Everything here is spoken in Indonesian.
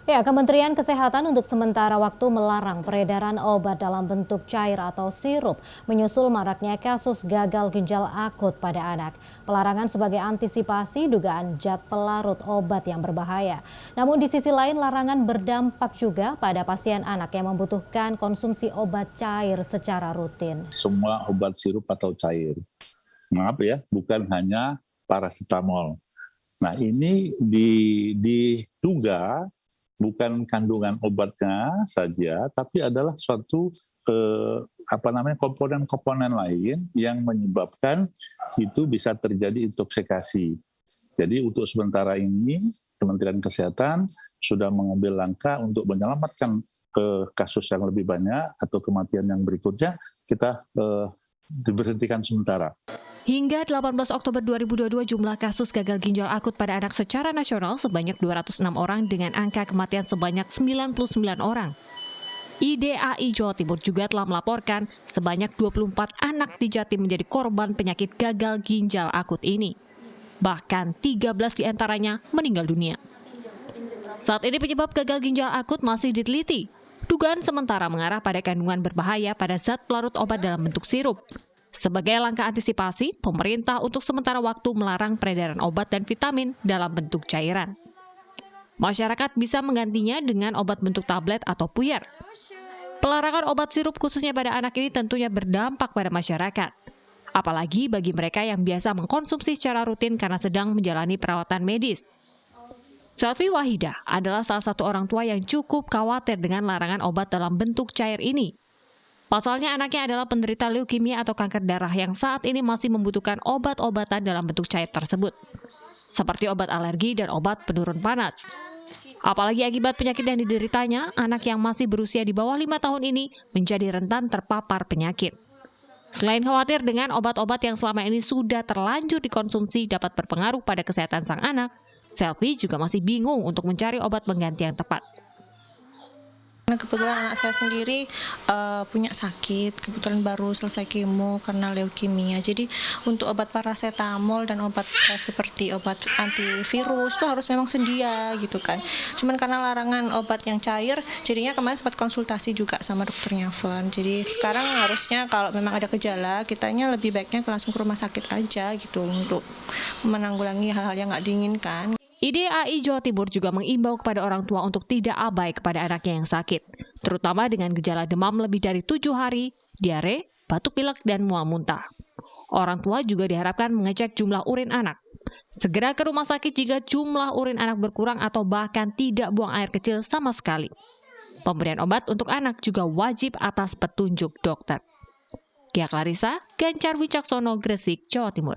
Ya, Kementerian Kesehatan untuk sementara waktu melarang peredaran obat dalam bentuk cair atau sirup menyusul maraknya kasus gagal ginjal akut pada anak. Pelarangan sebagai antisipasi dugaan zat pelarut obat yang berbahaya. Namun di sisi lain larangan berdampak juga pada pasien anak yang membutuhkan konsumsi obat cair secara rutin. Semua obat sirup atau cair. Maaf ya, bukan hanya paracetamol. Nah, ini diduga bukan kandungan obatnya saja, tapi adalah suatu komponen-komponen lain yang menyebabkan itu bisa terjadi intoksikasi. Jadi untuk sementara ini Kementerian Kesehatan sudah mengambil langkah untuk menyelamatkan kasus yang lebih banyak atau kematian yang berikutnya kita diberhentikan sementara. Hingga 18 Oktober 2022 jumlah kasus gagal ginjal akut pada anak secara nasional sebanyak 206 orang dengan angka kematian sebanyak 99 orang. IDAI Jawa Timur juga telah melaporkan sebanyak 24 anak di Jatim menjadi korban penyakit gagal ginjal akut ini. Bahkan 13 diantaranya meninggal dunia. Saat ini penyebab gagal ginjal akut masih diteliti. Dugaan sementara mengarah pada kandungan berbahaya pada zat pelarut obat dalam bentuk sirup. Sebagai langkah antisipasi, pemerintah untuk sementara waktu melarang peredaran obat dan vitamin dalam bentuk cairan. Masyarakat bisa menggantinya dengan obat bentuk tablet atau puyer. Pelarangan obat sirup khususnya pada anak ini tentunya berdampak pada masyarakat. Apalagi bagi mereka yang biasa mengkonsumsi secara rutin karena sedang menjalani perawatan medis. Selvi Wahidah adalah salah satu orang tua yang cukup khawatir dengan larangan obat dalam bentuk cair ini. Pasalnya anaknya adalah penderita leukemia atau kanker darah yang saat ini masih membutuhkan obat-obatan dalam bentuk cair tersebut, seperti obat alergi dan obat penurun panas. Apalagi akibat penyakit yang dideritanya, anak yang masih berusia di bawah 5 tahun ini menjadi rentan terpapar penyakit. Selain khawatir dengan obat-obat yang selama ini sudah terlanjur dikonsumsi dapat berpengaruh pada kesehatan sang anak, Selvi juga masih bingung untuk mencari obat pengganti yang tepat. Kebetulan anak saya sendiri punya sakit, kebetulan baru selesai kemo karena leukemia. Jadi untuk obat paracetamol dan obat seperti obat antivirus itu harus memang sedia gitu kan. Cuman karena larangan obat yang cair, jadinya kemarin sempat konsultasi juga sama dokternya Van. Jadi sekarang harusnya kalau memang ada gejala, kitanya lebih baiknya langsung ke rumah sakit aja gitu untuk menanggulangi hal-hal yang nggak diinginkan. IDAI Jawa Timur juga mengimbau kepada orang tua untuk tidak abai kepada anaknya yang sakit, terutama dengan gejala demam lebih dari 7 hari, diare, batuk pilek, dan mual muntah. Orang tua juga diharapkan mengecek jumlah urin anak. Segera ke rumah sakit jika jumlah urin anak berkurang atau bahkan tidak buang air kecil sama sekali. Pemberian obat untuk anak juga wajib atas petunjuk dokter. Gia Clarissa, Gencar Wicaksono, Gresik, Jawa Timur.